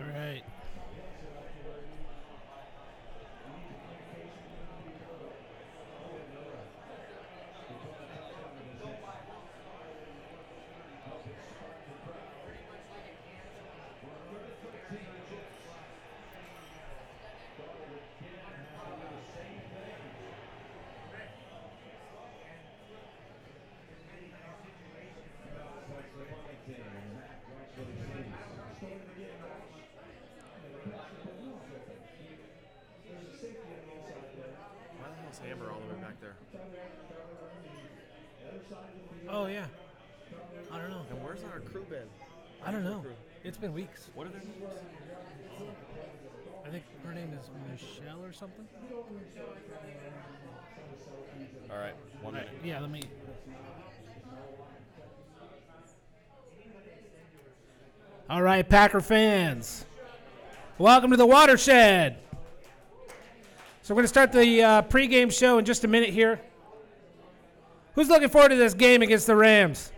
All right. Why the hell's Amber all the way back there? Oh, yeah. I don't know. And where's our crew been? I don't know. It's been weeks. What are their names? I think her name is Michelle or something. All right, 1 minute. Yeah, let me. All right, Packer fans. Welcome to the Watershed. So we're going to start the pregame show in just a minute here. Who's looking forward to this game against the Rams?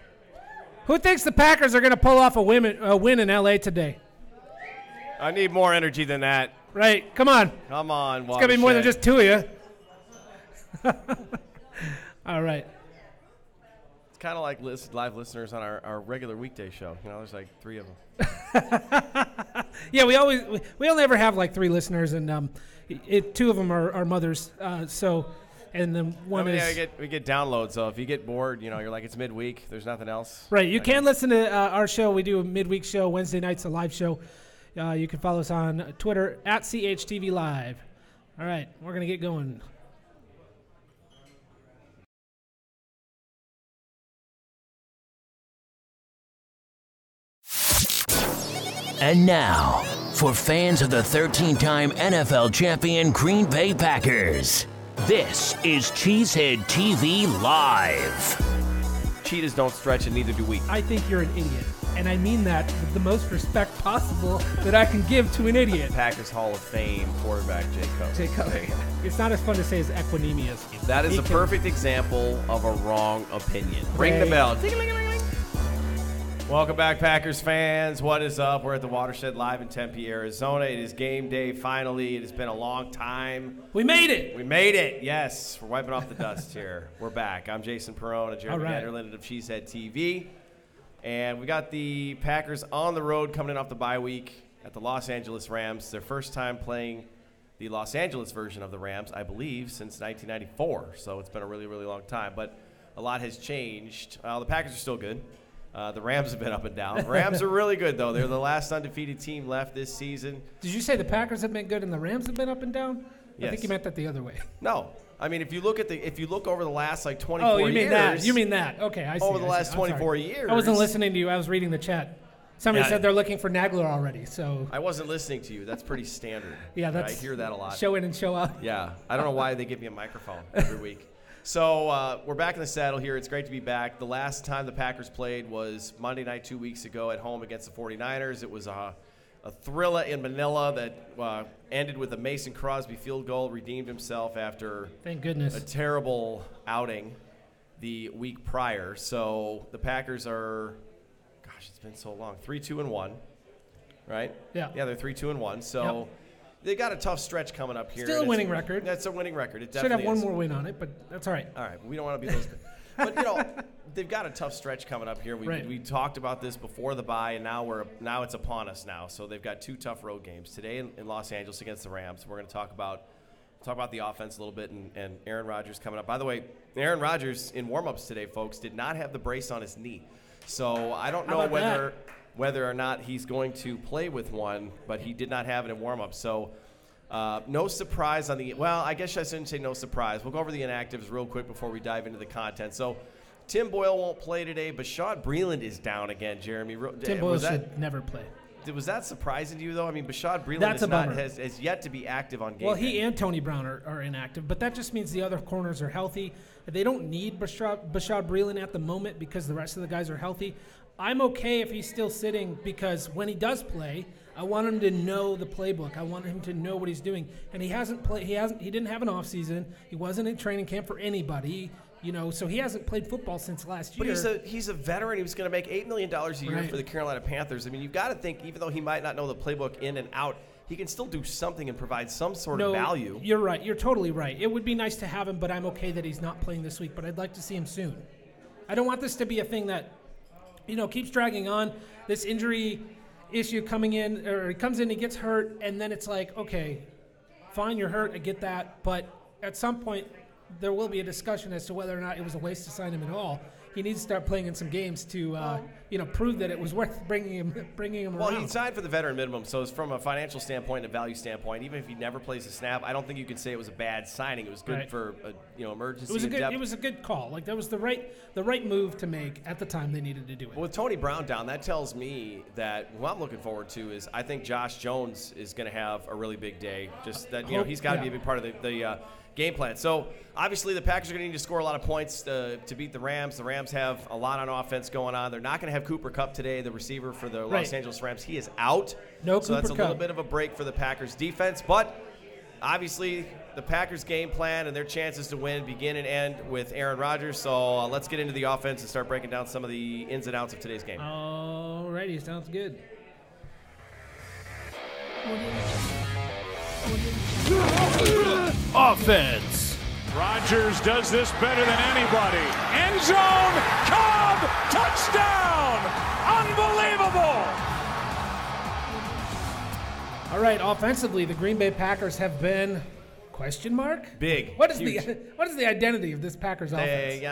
Who thinks the Packers are going to pull off a win in L.A. today? I need more energy than that. Right, come on. Come on, It's got to be more than just two of you. All right. It's kind of like live listeners on our regular weekday show. You know, there's like 3 of them. Yeah, we only ever have like 3 listeners, and 2 of them are mothers. And then one is we get downloads. So if you get bored, you know, you're like it's midweek. There's nothing else. Right. You can listen to our show. We do a midweek show. Wednesday night's a live show. You can follow us on Twitter at CHTV Live. All right, we're gonna get going. And now, for fans of the 13-time NFL champion Green Bay Packers, this is Cheesehead TV Live. Cheetahs don't stretch, and neither do we. I think you're an idiot, and I mean that with the most respect possible that I can give to an idiot. Packers Hall of Fame quarterback Jay Cutler. It's not as fun to say as Equinemius. That is a perfect example of a wrong opinion. Ring the bell. Welcome back, Packers fans. What is up? We're at the Watershed Live in Tempe, Arizona. It is game day finally. It has been a long time. We made it. We made it. Yes. We're wiping off the dust here. We're back. I'm Jason Perrone, Jeremy Vanderlinden of Cheesehead TV. And we got the Packers on the road coming in off the bye week at the Los Angeles Rams. Their first time playing the Los Angeles version of the Rams, I believe, since 1994. So it's been a really, really long time. But a lot has changed. The Packers are still good. The Rams have been up and down. Rams are really good, though. They're the last undefeated team left this season. Did you say the Packers have been good and the Rams have been up and down? Yes. I think you meant that the other way. No. I mean, if you look over the last, 24 years. Years. You mean that. Okay, I see. Over the last 24 years. I wasn't listening to you. I was reading the chat. Somebody said they're looking for Nagler already, so. I wasn't listening to you. That's pretty standard. Yeah, I hear that a lot. Show in and show out. Yeah. I don't know why they give me a microphone every week. So we're back in the saddle here. It's great to be back. The last time the Packers played was Monday night 2 weeks ago at home against the 49ers. It was a thriller in Manila that ended with a Mason Crosby field goal, redeemed himself after thank goodness a terrible outing the week prior. So the Packers are, gosh, it's been so long, 3-2-1, right? Yeah. Yeah, they're 3-2-1. So. Yep. They got a tough stretch coming up here. Still a winning record. That's a winning record. It should have one is. more win on it, but that's all right. All right, we don't want to be those. But they've got a tough stretch coming up here. We talked about this before the bye, and now it's upon us now. So they've got 2 tough road games today in Los Angeles against the Rams. We're going to talk about the offense a little bit, and Aaron Rodgers coming up. By the way, Aaron Rodgers in warm-ups today, folks, did not have the brace on his knee. So I don't know whether whether or not he's going to play with one, but he did not have it in warm-up. So no surprise on the – well, I guess I shouldn't say no surprise. We'll go over the inactives real quick before we dive into the content. So Tim Boyle won't play today, but Bashad Breeland is down again, Jeremy. Tim Boyle should never play. Was that surprising to you, though? I mean, Bashad Breeland has yet to be active on game. Well, he and Tony Brown are inactive, but that just means the other corners are healthy. They don't need Bashad Breeland at the moment because the rest of the guys are healthy. I'm okay if he's still sitting because when he does play, I want him to know the playbook. I want him to know what he's doing. And he hasn't played. He didn't have an off season. He wasn't in training camp for anybody. So he hasn't played football since last year. But he's a veteran. He was going to make $8 million a year for the Carolina Panthers. I mean, you've got to think, even though he might not know the playbook in and out, he can still do something and provide some sort of value. You're right. You're totally right. It would be nice to have him, but I'm okay that he's not playing this week. But I'd like to see him soon. I don't want this to be a thing that, keeps dragging on. This injury issue coming in, or he comes in, he gets hurt, and then it's like, okay, fine, you're hurt. I get that. But at some point, there will be a discussion as to whether or not it was a waste to sign him at all. He needs to start playing in some games to, prove that it was worth bringing him around. Well, he signed for the veteran minimum, so it's from a financial standpoint and a value standpoint. Even if he never plays a snap, I don't think you can say it was a bad signing. It was good for emergency. It was a good call. Like that was the right move to make at the time they needed to do it. Well, with Tony Brown down, that tells me that what I'm looking forward to is I think Josh Jones is going to have a really big day. Just that he's got to be a big part of the game plan. So obviously the Packers are going to need to score a lot of points to beat the Rams. The Rams have a lot on offense going on. They're not going to have Cooper Kupp today, the receiver for the Los Angeles Rams. He is out. So that's a little bit of a break for the Packers defense. But obviously the Packers game plan and their chances to win begin and end with Aaron Rodgers. So let's get into the offense and start breaking down some of the ins and outs of today's game. All righty, sounds good. Offense. Rodgers does this better than anybody. End zone, Cobb, touchdown! Unbelievable! All right, offensively, the Green Bay Packers have been question mark? Big. What is the identity of this Packers offense?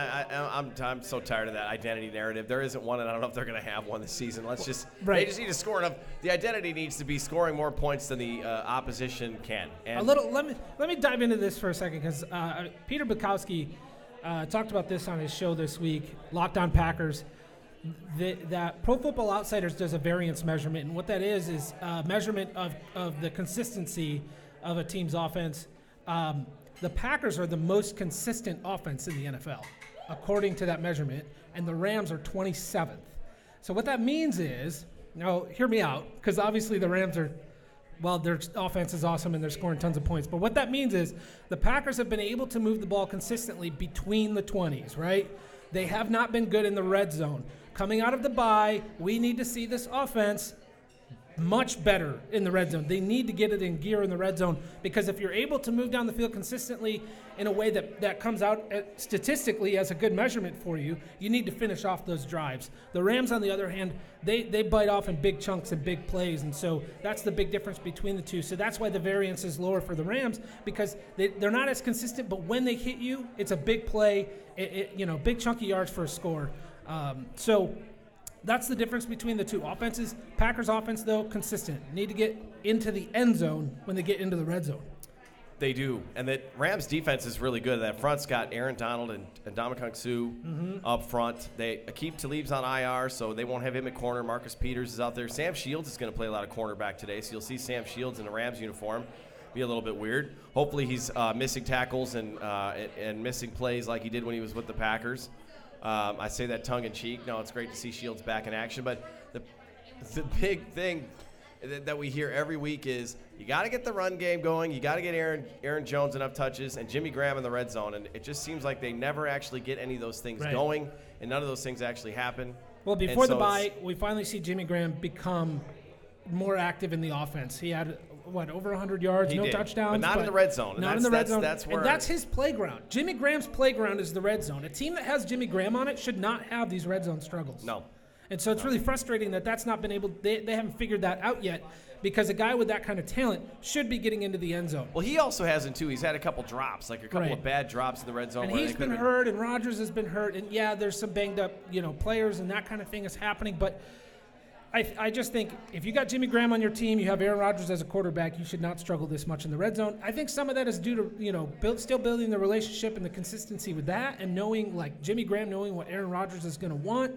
I'm so tired of that identity narrative. There isn't one, and I don't know if they're going to have one this season. They just need to score enough. The identity needs to be scoring more points than the opposition can. And let me dive into this for a second because Peter Bukowski talked about this on his show this week, Locked On Packers. That Pro Football Outsiders does a variance measurement, and what that is a measurement of the consistency of a team's offense. The Packers are the most consistent offense in the NFL, according to that measurement, and the Rams are 27th. So what that means is, now hear me out, because obviously the Rams are, their offense is awesome and they're scoring tons of points. But what that means is the Packers have been able to move the ball consistently between the 20s, right? They have not been good in the red zone. Coming out of the bye, we need to see this offense much better in the red zone. They need to get it in gear in the red zone because if you're able to move down the field consistently in a way that comes out statistically as a good measurement for you, you need to finish off those drives. The Rams, on the other hand, they bite off in big chunks and big plays, and so that's the big difference between the two. So that's why the variance is lower for the Rams because they're not as consistent, but when they hit you, it's a big play, big chunky yards for a score. So that's the difference between the two offenses. Packers offense, though, consistent. Need to get into the end zone when they get into the red zone. They do. And the Rams defense is really good. That front's got Aaron Donald and Ndamukong Suh up front. Akeem Talib's on IR, so they won't have him at corner. Marcus Peters is out there. Sam Shields is going to play a lot of cornerback today, so you'll see Sam Shields in a Rams uniform. Be a little bit weird. Hopefully he's missing tackles and missing plays like he did when he was with the Packers. I say that tongue-in-cheek. No, it's great to see Shields back in action. But the big thing that we hear every week is you got to get the run game going. You got to get Aaron Jones enough touches and Jimmy Graham in the red zone. And it just seems like they never actually get any of those things going, and none of those things actually happen. Well, before the bye, we finally see Jimmy Graham become more active in the offense. He had over 100 yards, no touchdowns. But not in the red zone. Not in the red zone. And that's his playground. Jimmy Graham's playground is the red zone. A team that has Jimmy Graham on it should not have these red zone struggles. No. And so it's really frustrating that that's not been able – they haven't figured that out yet because a guy with that kind of talent should be getting into the end zone. Well, he also hasn't, too. He's had a couple drops, like a couple of bad drops in the red zone. And he's been hurt, and Rodgers has been hurt. And, there's some banged-up, players and that kind of thing is happening. But – I just think if you got Jimmy Graham on your team, you have Aaron Rodgers as a quarterback, you should not struggle this much in the red zone. I think some of that is due to still building the relationship and the consistency with that, and knowing, like Jimmy Graham, knowing what Aaron Rodgers is going to want.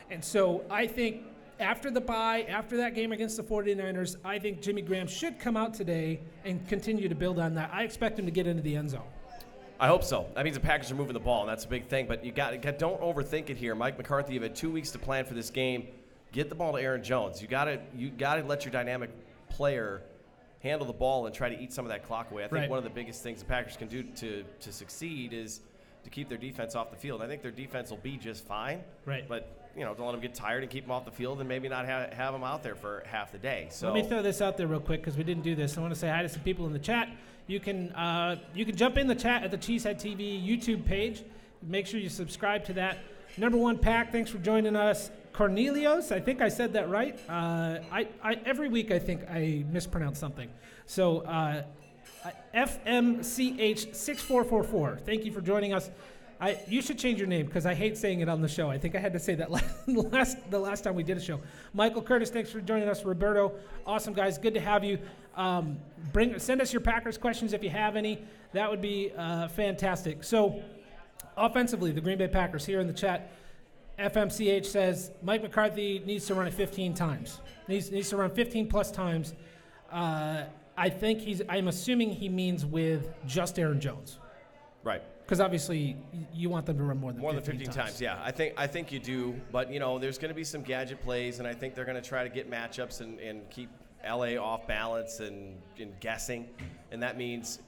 And so I think after the bye, after that game against the 49ers, I think Jimmy Graham should come out today and continue to build on that. I expect him to get into the end zone. I hope so. That means the Packers are moving the ball, and that's a big thing. But don't overthink it here. Mike McCarthy, you've had 2 weeks to plan for this game. Get the ball to Aaron Jones. You got to let your dynamic player handle the ball and try to eat some of that clock away. I think one of the biggest things the Packers can do to succeed is to keep their defense off the field. I think their defense will be just fine. Right. But don't let them get tired and keep them off the field, and maybe not have them out there for half the day. So let me throw this out there real quick because we didn't do this. I want to say hi to some people in the chat. You can jump in the chat at the Cheesehead TV YouTube page. Make sure you subscribe to that. Number one Pack, thanks for joining us. Cornelius, I think I said that right. I every week I think I mispronounce something. So FMCH6444, thank you for joining us. You should change your name because I hate saying it on the show. I think I had to say that the last time we did a show. Michael Curtis, thanks for joining us. Roberto, awesome guys, good to have you. Send us your Packers questions if you have any. That would be fantastic. So offensively, the Green Bay Packers here in the chat. FMCH says Mike McCarthy needs to run it 15 times. Needs to run 15 plus times. I'm assuming he means with just Aaron Jones. Right. Because obviously you want them to run more than 15 times. Yeah, I think you do. But there's going to be some gadget plays, and I think they're going to try to get matchups and keep LA off balance and guessing. And that means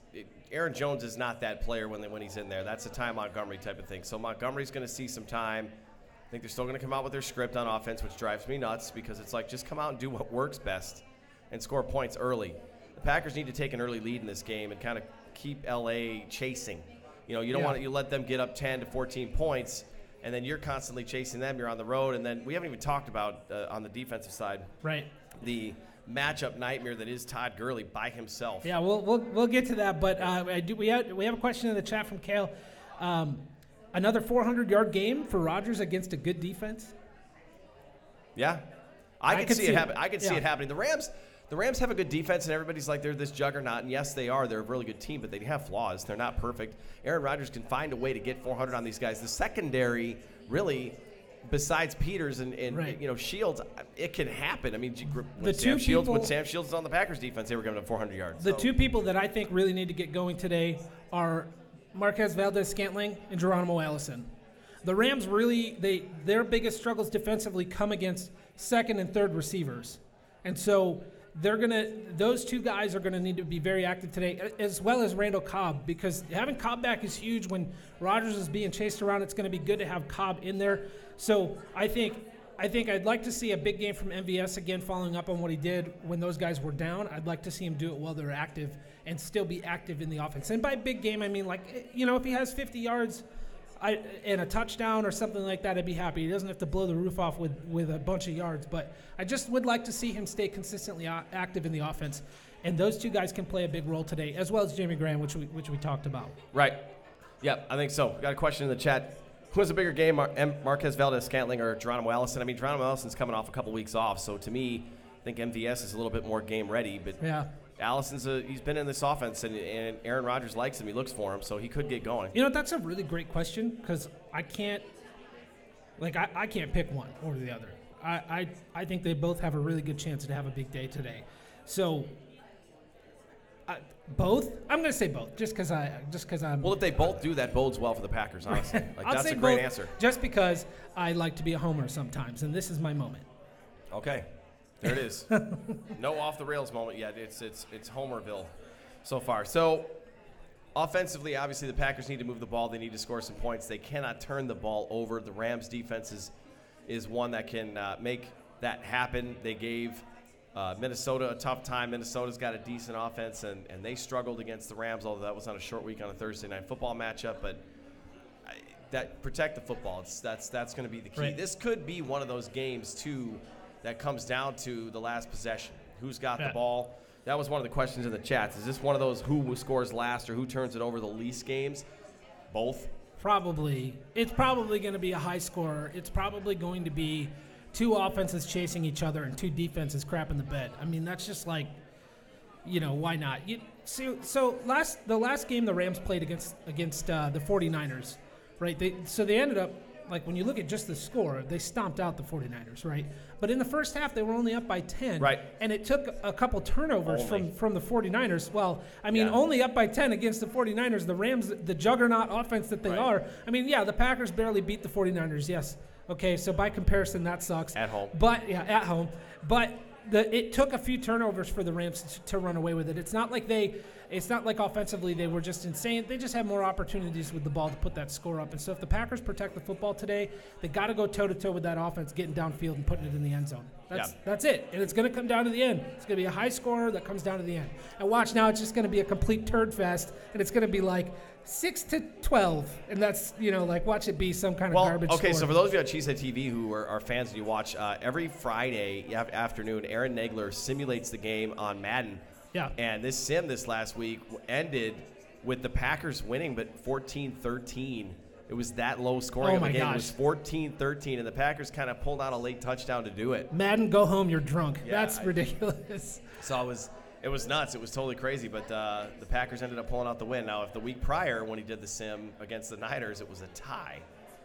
Aaron Jones is not that player when he's in there. That's a Ty Montgomery type of thing. So Montgomery's going to see some time. I think they're still going to come out with their script on offense, which drives me nuts because it's like just come out and do what works best and score points early. The Packers need to take an early lead in this game and kind of keep LA chasing. You don't want to let them get up 10 to 14 points, and then you're constantly chasing them. You're on the road, and then we haven't even talked about on the defensive side. Right. The matchup nightmare that is Todd Gurley by himself. Yeah, we'll get to that, but we have a question in the chat from Kale. Another 400-yard game for Rodgers against a good defense? Yeah. I can see it happen. I can see it happening. The Rams have a good defense, and everybody's like they're this juggernaut, and yes, they are. They're a really good team, but they have flaws. They're not perfect. Aaron Rodgers can find a way to get 400 on these guys. The secondary, really, besides Peters and Shields, it can happen. I mean, when Sam Shields is on the Packers defense, they were giving up 400 yards. The two people that I think really need to get going today are Marquez Valdez-Scantling and Geronimo Allison. The Rams really, their biggest struggles defensively come against second and third receivers. And so those two guys are going to need to be very active today, as well as Randall Cobb, because having Cobb back is huge. When Rodgers is being chased around, it's going to be good to have Cobb in there. So I think I'd like to see a big game from MVS again, following up on what he did when those guys were down. I'd like to see him do it while they're active and still be active in the offense. And by big game, I mean, if he has 50 yards and a touchdown or something like that, I'd be happy. He doesn't have to blow the roof off with a bunch of yards. But I just would like to see him stay consistently active in the offense. And those two guys can play a big role today, as well as Jimmy Graham, which we talked about. Right. Yeah, I think so. Got a question in the chat. Who has a bigger game, Marquez Valdez-Scantling or Geronimo Allison? I mean, Geronimo Allison's coming off a couple weeks off, so to me, I think MVS is a little bit more game ready. But yeah, Allison's he's been in this offense, and Aaron Rodgers likes him. He looks for him, so he could get going. That's a really great question because I can't pick one over the other. I think they both have a really good chance to have a big day today. So. Both? I'm going to say both, just because I'm. Well, if they both do, that bodes well for the Packers, honestly. That's a great answer. Just because I like to be a homer sometimes, and this is my moment. Okay, there it is. No off the rails moment yet. It's Homerville so far. So, offensively, obviously, the Packers need to move the ball. They need to score some points. They cannot turn the ball over. The Rams' defense is one that can make that happen. They gave Minnesota a tough time. Minnesota's got a decent offense, and they struggled against the Rams, although that was on a short week on a Thursday night football matchup. But that protect the football. That's going to be the key. Right. This could be one of those games, too, that comes down to the last possession. Who's got the ball? That was one of the questions in the chats. Is this one of those who scores last or who turns it over the least games? Both? Probably. It's probably going to be a high scorer. It's probably going to be two offenses chasing each other and two defenses crapping the bed. I mean, that's just like, why not? So the last game the Rams played against the 49ers, right? They ended up, like, when you look at just the score, they stomped out the 49ers, right? But in the first half, they were only up by 10. Right. And it took a couple turnovers from the 49ers. Well, I mean, only up by 10 against the 49ers. The Rams, the juggernaut offense that they are. I mean, the Packers barely beat the 49ers, yes. Okay, so by comparison, that sucks. At home. But, at home. But it took a few turnovers for the Rams to run away with it. It's not like offensively they were just insane. They just had more opportunities with the ball to put that score up. And so if the Packers protect the football today, they got to go toe-to-toe with that offense, getting downfield and putting it in the end zone. That's it. And it's going to come down to the end. It's going to be a high scorer that comes down to the end. And watch now, it's just going to be a complete turd fest, and it's going to be like 6-12. And that's, watch it be some kind of garbage okay, score. so for those of you on Cheesehead TV who are fans and you watch, every Friday afternoon, Aaron Nagler simulates the game on Madden. Yeah. And this sim this last week ended with the Packers winning, but 14-13. It was that low scoring of a game. Gosh. It was 14-13, and the Packers kind of pulled out a late touchdown to do it. Madden, go home, you're drunk. Yeah, That's ridiculous. So it was nuts. It was totally crazy, but the Packers ended up pulling out the win. Now, if the week prior when he did the sim against the Niners, it was a tie.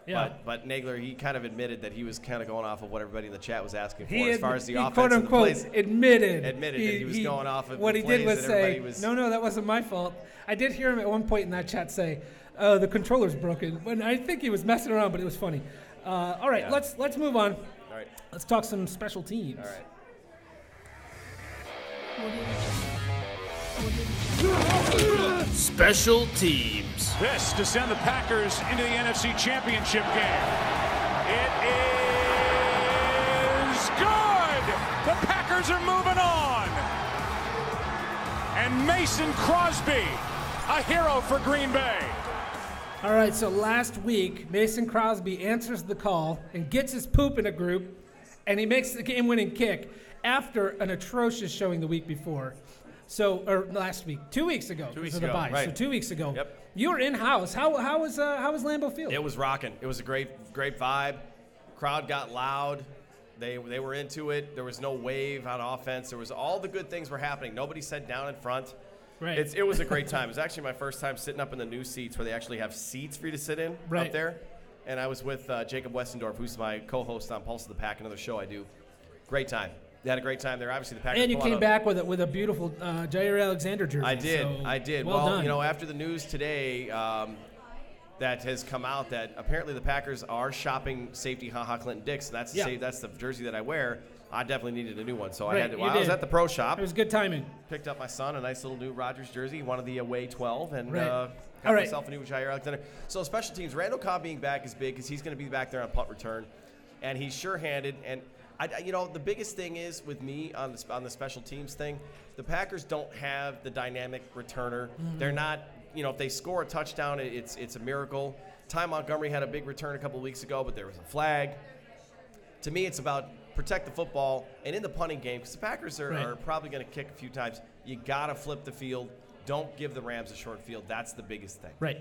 Yeah. But Nagler, he kind of admitted that he was kind of going off of what everybody in the chat was asking for as far as the offense quote and the unquote plays. admitted That he was going off of what the he plays did was that say, was, no, that wasn't my fault. I did hear him at one point in that chat say, the controller's broken. When I think he was messing around, but it was funny. All right, let's move on. All right. Let's talk some special teams. All right. Special teams. This to send the Packers into the NFC Championship game. It is good. The Packers are moving on. And Mason Crosby, a hero for Green Bay. All right, so last week, Mason Crosby answers the call and gets his poop in a group, and he makes the game-winning kick after an atrocious showing the week before. Or last week, 2 weeks ago. 2 weeks ago, ago, right. So 2 weeks ago. Yep. You were in-house. How was Lambeau Field? It was rocking. It was a great vibe. Crowd got loud. They were into it. There was no wave on offense. There was all the good things were happening. Nobody sat down in front. Right. It was a great time. It was actually my first time sitting up in the new seats where they actually have seats for you to sit in up there. And I was with Jacob Westendorf, who's my co-host on Pulse of the Pack, another show I do. Great time. They had a great time there. Obviously, the Packers. And you came back with a beautiful Jair Alexander jersey. I did. Well done. After the news today that has come out that apparently the Packers are shopping safety HaHa Clinton Dix. That's the jersey that I wear. I definitely needed a new one, so I had to. I was at the pro shop. It was good timing. Picked up my son a nice little new Rodgers jersey. He wanted the away 12, and got myself a new Jair Alexander. So special teams, Randall Cobb being back is big because he's going to be back there on punt return, and he's sure-handed. And the biggest thing is with me on the special teams thing, the Packers don't have the dynamic returner. Mm-hmm. They're not. If they score a touchdown, it's a miracle. Ty Montgomery had a big return a couple of weeks ago, but there was a flag. To me, it's about protect the football, and in the punting game, because the Packers are probably going to kick a few times, you got to flip the field. Don't give the Rams a short field. That's the biggest thing. Right.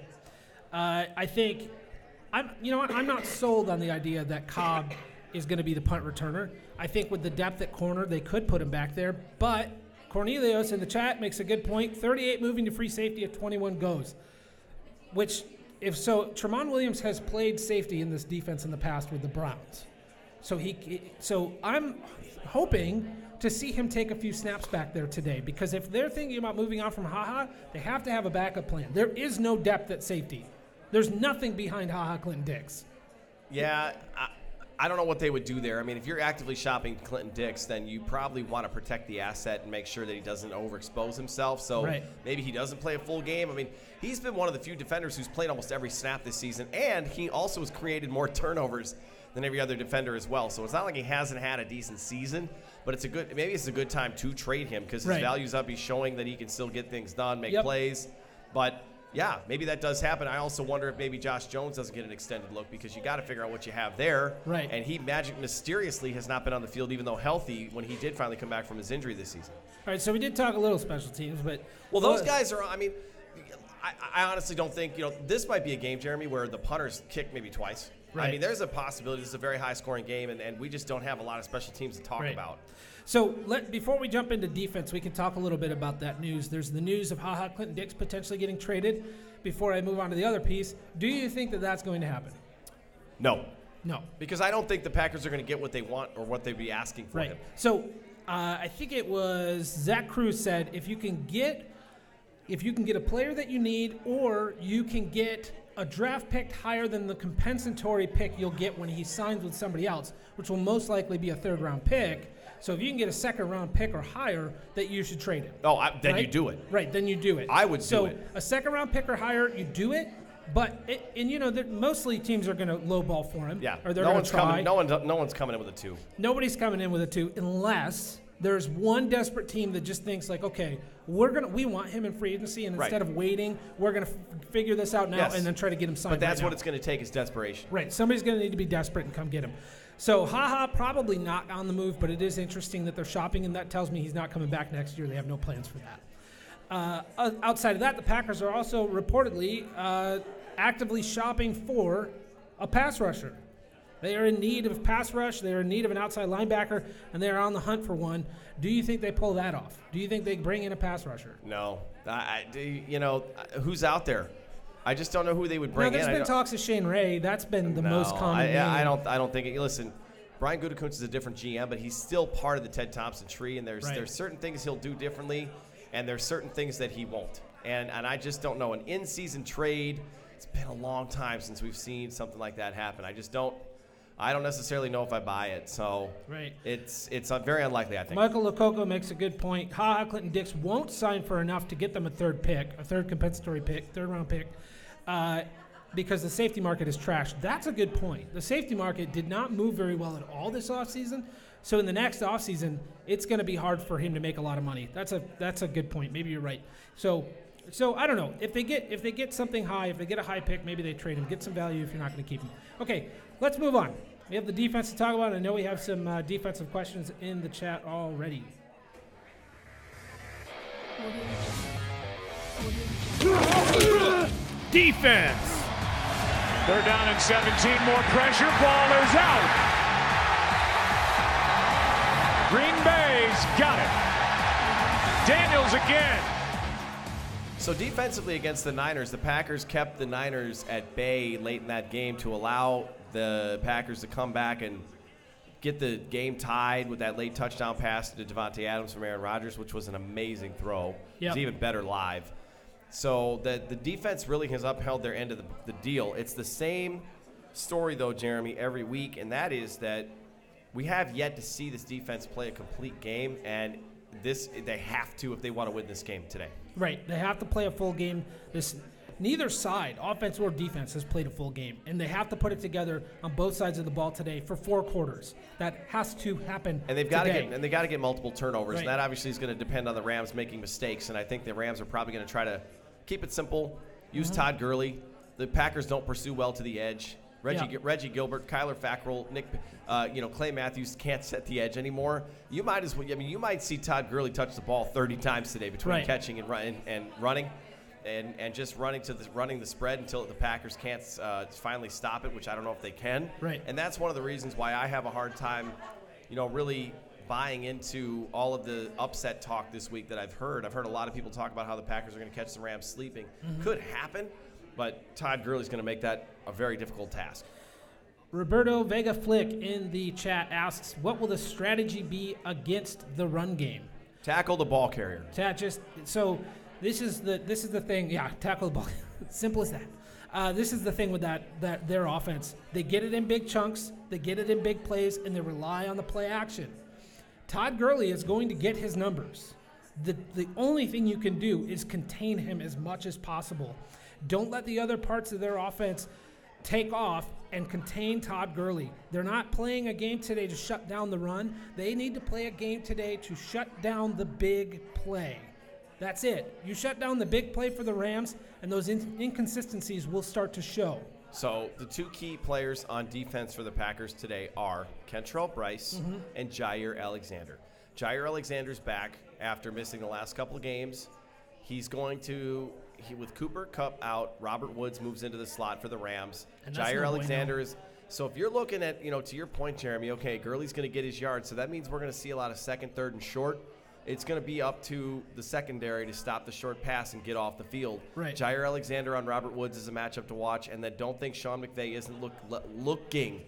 I think I'm not sold on the idea that Cobb is going to be the punt returner. I think with the depth at corner, they could put him back there, but Cornelius in the chat makes a good point. 38 moving to free safety at 21 goes, which if so, Tramon Williams has played safety in this defense in the past with the Browns. So I'm hoping to see him take a few snaps back there today, because if they're thinking about moving on from HaHa, they have to have a backup plan. There is no depth at safety. There's nothing behind HaHa Clinton Dix. Yeah, I don't know what they would do there. I mean, if you're actively shopping Clinton Dix, then you probably want to protect the asset and make sure that he doesn't overexpose himself. So maybe he doesn't play a full game. I mean, he's been one of the few defenders who's played almost every snap this season, and he also has created more turnovers than every other defender as well. So it's not like he hasn't had a decent season, but maybe it's a good time to trade him because his value's up. He's showing that he can still get things done, make plays. But yeah, maybe that does happen. I also wonder if maybe Josh Jones doesn't get an extended look, because you got to figure out what you have there. Right. And he mysteriously has not been on the field, even though healthy, when he did finally come back from his injury this season. All right, so we did talk a little special teams, but those guys are. I mean, I honestly don't think this might be a game, Jeremy, where the punters kick maybe twice. Right. I mean, there's a possibility this is a very high-scoring game, and we just don't have a lot of special teams to talk about. So before we jump into defense, we can talk a little bit about that news. There's the news of Clinton Dix potentially getting traded. Before I move on to the other piece, do you think that that's going to happen? No. No. Because I don't think the Packers are going to get what they want or what they'd be asking for him. So I think it was Zach Cruz said if you can get a player that you need, or you can get a draft pick higher than the compensatory pick you'll get when he signs with somebody else, which will most likely be a third-round pick. So if you can get a second-round pick or higher, that you should trade him. Oh, then you do it. Right, then you do it. I would do it. So a second-round pick or higher, you do it. But mostly teams are going to lowball for him. Yeah, or they're going to try. No one's coming in with a 2. Nobody's coming in with a 2 unless there's one desperate team that just thinks like, okay, we want him in free agency, and instead of waiting, we're going to figure this out now and then try to get him signed. But that's what it's going to take is desperation. Right. Somebody's going to need to be desperate and come get him. So probably not on the move, but it is interesting that they're shopping, and that tells me he's not coming back next year. They have no plans for that. Outside of that, the Packers are also reportedly actively shopping for a pass rusher. They are in need of pass rush. They are in need of an outside linebacker, and they are on the hunt for one. Do you think they pull that off? Do you think they bring in a pass rusher? No. Who's out there? I just don't know who they would bring in. There's been talks of Shane Ray. That's been the most common name. I don't think it. Listen, Brian Gutekunst is a different GM, but he's still part of the Ted Thompson tree, and there's certain things he'll do differently, and there's certain things that he won't. And I just don't know. An in-season trade, it's been a long time since we've seen something like that happen. I don't necessarily know if I buy it. So it's very unlikely, I think. Michael Lococo makes a good point. Clinton Dix won't sign for enough to get them a third compensatory pick, third-round pick, because the safety market is trash. That's a good point. The safety market did not move very well at all this offseason. So in the next offseason, it's going to be hard for him to make a lot of money. That's a good point. Maybe you're right. So I don't know. If they get something high, if they get a high pick, maybe they trade him. Get some value if you're not going to keep him. Okay, let's move on. We have the defense to talk about. I know we have some defensive questions in the chat already. Defense. They're down in 17. More pressure. Ball is out. Green Bay's got it. Daniels again. So defensively against the Niners, the Packers kept the Niners at bay late in that game to allow the Packers to come back and get the game tied with that late touchdown pass to Devontae Adams from Aaron Rodgers, which was an amazing throw. It's even better live. So the defense really has upheld their end of the deal. It's the same story, though, Jeremy, every week, and that is that we have yet to see this defense play a complete game, and they have to if they want to win this game today. Right. They have to play a full game. Neither side, offense or defense, has played a full game, and they have to put it together on both sides of the ball today for 4 quarters. That has to happen. And they've got to get multiple turnovers, and that obviously is going to depend on the Rams making mistakes. And I think the Rams are probably going to try to keep it simple, use Todd Gurley. The Packers don't pursue well to the edge. Reggie Gilbert, Kyler Fackrell, Clay Matthews can't set the edge anymore. You might see Todd Gurley touch the ball 30 times today between catching and running. And just running the spread until the Packers can't finally stop it, which I don't know if they can. Right. And that's one of the reasons why I have a hard time, really buying into all of the upset talk this week that I've heard. I've heard a lot of people talk about how the Packers are going to catch the Rams sleeping. Could happen, but Todd Gurley's going to make that a very difficult task. Roberto Vega Flick in the chat asks, what will the strategy be against the run game? Tackle the ball carrier. This is the thing. Yeah, tackle the ball. Simple as that. This is the thing with that their offense. They get it in big chunks, they get it in big plays, and they rely on the play action. Todd Gurley is going to get his numbers. The only thing you can do is contain him as much as possible. Don't let the other parts of their offense take off and contain Todd Gurley. They're not playing a game today to shut down the run. They need to play a game today to shut down the big play. That's it. You shut down the big play for the Rams, and those inconsistencies will start to show. So the 2 key players on defense for the Packers today are Kentrell Bryce and Jair Alexander. Jair Alexander's back after missing the last couple of games. He's going to, with Cooper Kupp out, Robert Woods moves into the slot for the Rams. Jair Alexander So if you're looking at, to your point, Jeremy, okay, Gurley's going to get his yards, so that means we're going to see a lot of second, third, and short. It's going to be up to the secondary to stop the short pass and get off the field. Right. Jair Alexander on Robert Woods is a matchup to watch, and then don't think Sean McVay isn't looking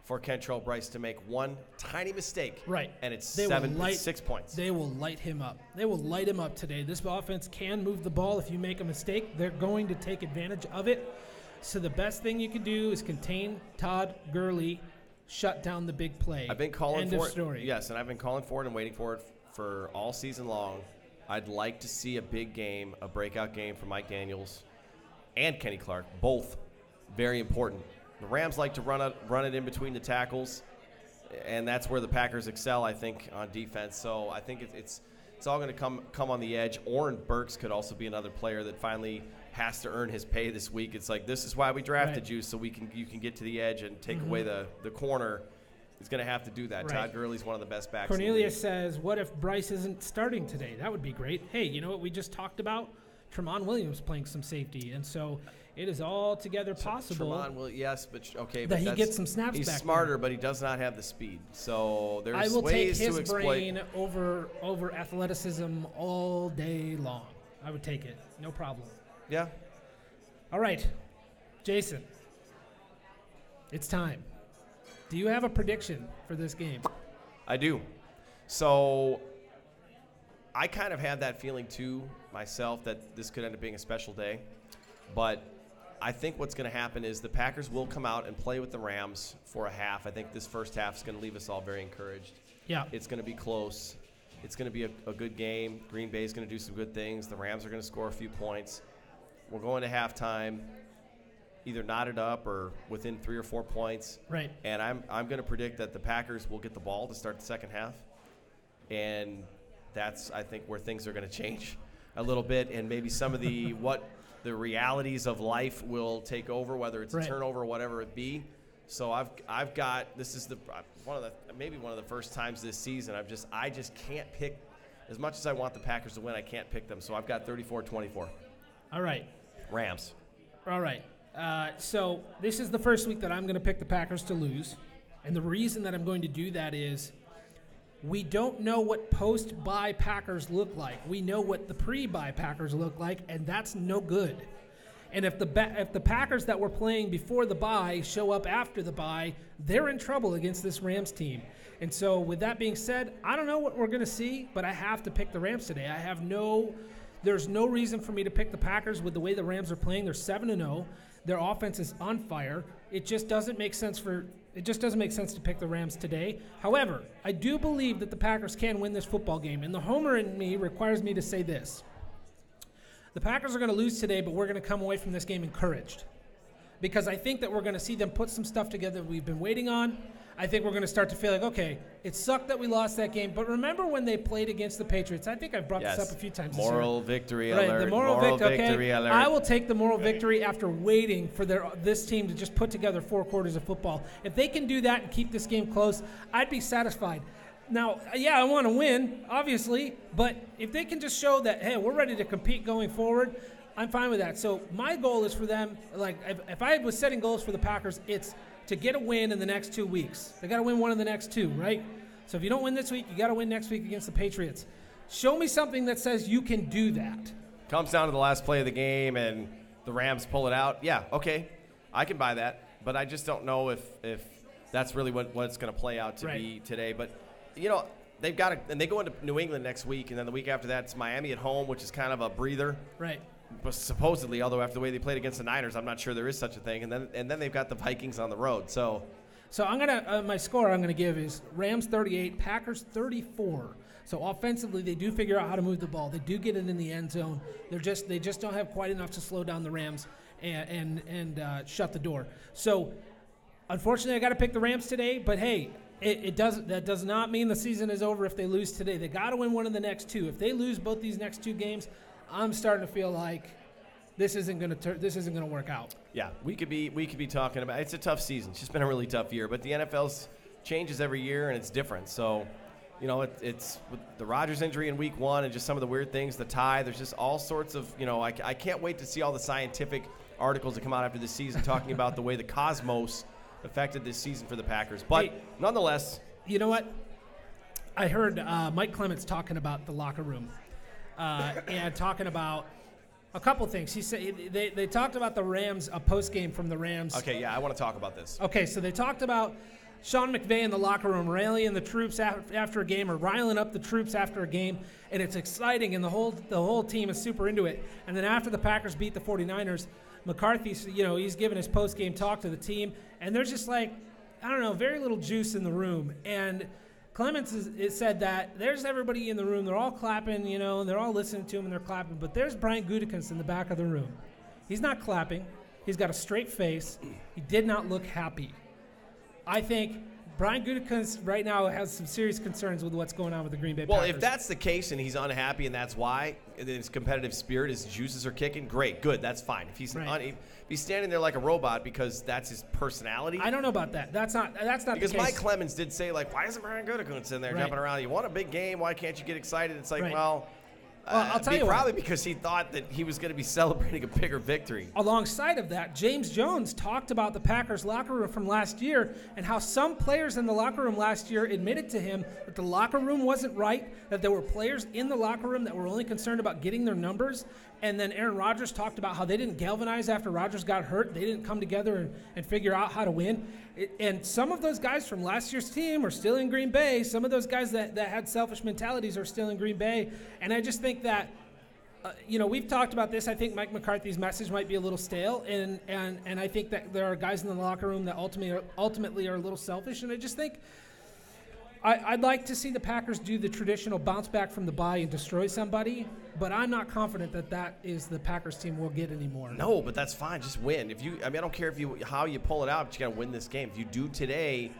for Kentrell Bryce to make one tiny mistake. Right. And it's 6 points. They will light him up. They will light him up today. This offense can move the ball. If you make a mistake, they're going to take advantage of it. So the best thing you can do is contain Todd Gurley, shut down the big play. I've been calling End for of it. Story. Yes, and I've been calling for it and waiting for it for all season long. I'd like to see a big game, a breakout game for Mike Daniels and Kenny Clark, both very important. The Rams like to run it in between the tackles, and that's where the Packers excel, I think, on defense. So I think it's all going to come on the edge. Oren Burks could also be another player that finally has to earn his pay this week. It's like, this is why we drafted you, so you can get to the edge and take away the corner. He's going to have to do that. Right. Todd Gurley's one of the best backs. Cornelius says, what if Bryce isn't starting today? That would be great. Hey, you know what we just talked about? Tremont Williams playing some safety, and so it is altogether possible. Tremont will, yes, but okay, that but he gets some snaps. He's back smarter, there. but he does not have the speed. So there's I will ways take his to exploit. brain over athleticism all day long. I would take it, no problem. Yeah. All right, Jason, it's time. Do you have a prediction for this game? I do. So I kind of have that feeling too myself that this could end up being a special day. But I think what's going to happen is the Packers will come out and play with the Rams for a half. I think this first half is going to leave us all very encouraged. Yeah. It's going to be close. It's going to be a good game. Green Bay is going to do some good things. The Rams are going to score a few points. We're going to halftime, either knotted up or within 3 or 4 points. Right. And I'm going to predict that the Packers will get the ball to start the second half. And that's, I think, where things are going to change a little bit. And maybe some of the the realities of life will take over, whether it's a turnover or whatever it be. So I've got, this is one of the first times this season I just can't pick, as much as I want the Packers to win, I can't pick them. So I've got 34-24. All right. Rams. All right. So this is the first week that I'm going to pick the Packers to lose. And the reason that I'm going to do that is we don't know what post-bye Packers look like. We know what the pre-bye Packers look like, and that's no good. And if the Packers that were playing before the bye show up after the bye, they're in trouble against this Rams team. And so with that being said, I don't know what we're going to see, but I have to pick the Rams today. There's no reason for me to pick the Packers with the way the Rams are playing. They're 7-0. Their offense is on fire. It just doesn't make sense to pick the Rams today. However, I do believe that the Packers can win this football game, and the homer in me requires me to say this. The Packers are going to lose today, but we're going to come away from this game encouraged, because I think that we're going to see them put some stuff together that we've been waiting on. I think we're going to start to feel like, okay, it sucked that we lost that game, but remember when they played against the Patriots? I think I've brought this up a few times. Moral victory alert. The moral victory alert. I will take the moral victory after waiting for this team to just put together 4 quarters of football. If they can do that and keep this game close, I'd be satisfied. Now, yeah, I want to win, obviously, but if they can just show that, hey, we're ready to compete going forward, I'm fine with that. So my goal is for them, like if I was setting goals for the Packers, it's to get a win in the next 2 weeks. They got to win one of the next 2, right? So if you don't win this week, you got to win next week against the Patriots. Show me something that says you can do that. Comes down to the last play of the game and the Rams pull it out. Yeah, okay, I can buy that, but I just don't know if that's really what it's going to play out to be today. But they've got and they go into New England next week, and then the week after that it's Miami at home, which is kind of a breather. Right. But supposedly, although after the way they played against the Niners, I'm not sure there is such a thing. And then they've got the Vikings on the road. So I'm gonna my score I'm gonna give is Rams 38, Packers 34. So offensively, they do figure out how to move the ball. They do get it in the end zone. They just don't have quite enough to slow down the Rams and shut the door. So unfortunately, I got to pick the Rams today. But hey, that does not mean the season is over if they lose today. They got to win one of the next 2. If they lose both these next 2 games, I'm starting to feel like this isn't going to work out. Yeah, we could be talking about, it's a tough season. It's just been a really tough year, but the NFL's changes every year and it's different. So, it's with the Rodgers injury in week 1 and just some of the weird things, the tie. There's just all sorts of, I can't wait to see all the scientific articles that come out after this season talking about the way the cosmos affected this season for the Packers. But nonetheless. You know what? I heard Mike Clements talking about the locker room and talking about a couple things. He said they talked about the Rams, a post game from the Rams. Okay, yeah, I want to talk about this. Okay, so they talked about Sean McVay in the locker room rallying the troops after a game or riling up the troops after a game, and it's exciting, and the whole team is super into it. And then after the Packers beat the 49ers, McCarthy, he's giving his post game talk to the team, and there's just like, I don't know, very little juice in the room. And Clements said that there's everybody in the room. They're all clapping, and they're all listening to him, and they're clapping. But there's Brian Gutekunst in the back of the room. He's not clapping. He's got a straight face. He did not look happy. I think Brian Gutekunst right now has some serious concerns with what's going on with the Green Bay Packers. Well, if that's the case and he's unhappy and that's why, his competitive spirit, his juices are kicking, great, good, that's fine. If he's if he's standing there like a robot because that's his personality. I don't know about that. That's not because the case. Mike Clemens did say, like, why isn't Brian Gutekunst in there jumping around? You want a big game, why can't you get excited? It's like, well, I'll tell you probably because he thought that he was going to be celebrating a bigger victory. Alongside of that, James Jones talked about the Packers locker room from last year and how some players in the locker room last year admitted to him that the locker room wasn't right, that there were players in the locker room that were only concerned about getting their numbers. And then Aaron Rodgers talked about how they didn't galvanize after Rodgers got hurt. They didn't come together and figure out how to win. And some of those guys from last year's team are still in Green Bay. Some of those guys that had selfish mentalities are still in Green Bay. And I just think that, we've talked about this. I think Mike McCarthy's message might be a little stale. And I think that there are guys in the locker room that ultimately are a little selfish. And I just think I'd like to see the Packers do the traditional bounce back from the bye and destroy somebody, but I'm not confident that is the Packers team we'll get anymore. No, but that's fine. Just win. I don't care how you pull it out, but you got to win this game. If you do today,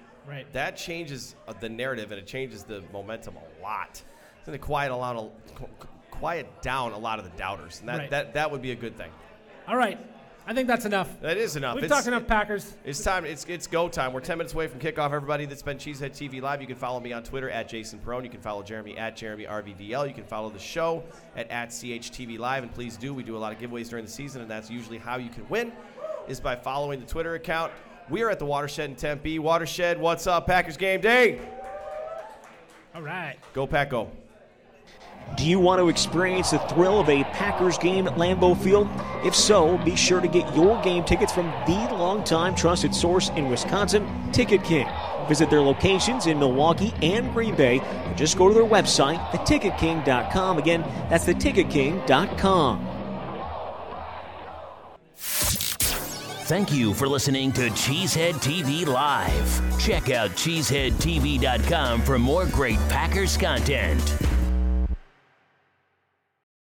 that changes the narrative and it changes the momentum a lot. It's going to quiet down a lot of the doubters, and that would be a good thing. All right. I think that's enough. That is enough. We've talked enough Packers. It's time. It's go time. We're 10 minutes away from kickoff. Everybody that's been Cheesehead TV Live, you can follow me on Twitter at Jason Perone. You can follow Jeremy at JeremyRVDL. You can follow the show at CHTV Live. And please do. We do a lot of giveaways during the season, and that's usually how you can win is by following the Twitter account. We are at the Watershed in Tempe. Watershed, what's up? Packers game day. All right. Go Pack, go. Do you want to experience the thrill of a Packers game at Lambeau Field? If so, be sure to get your game tickets from the longtime trusted source in Wisconsin, Ticket King. Visit their locations in Milwaukee and Green Bay, or just go to their website, theticketking.com. Again, that's theticketking.com. Thank you for listening to Cheesehead TV Live. Check out cheeseheadtv.com for more great Packers content.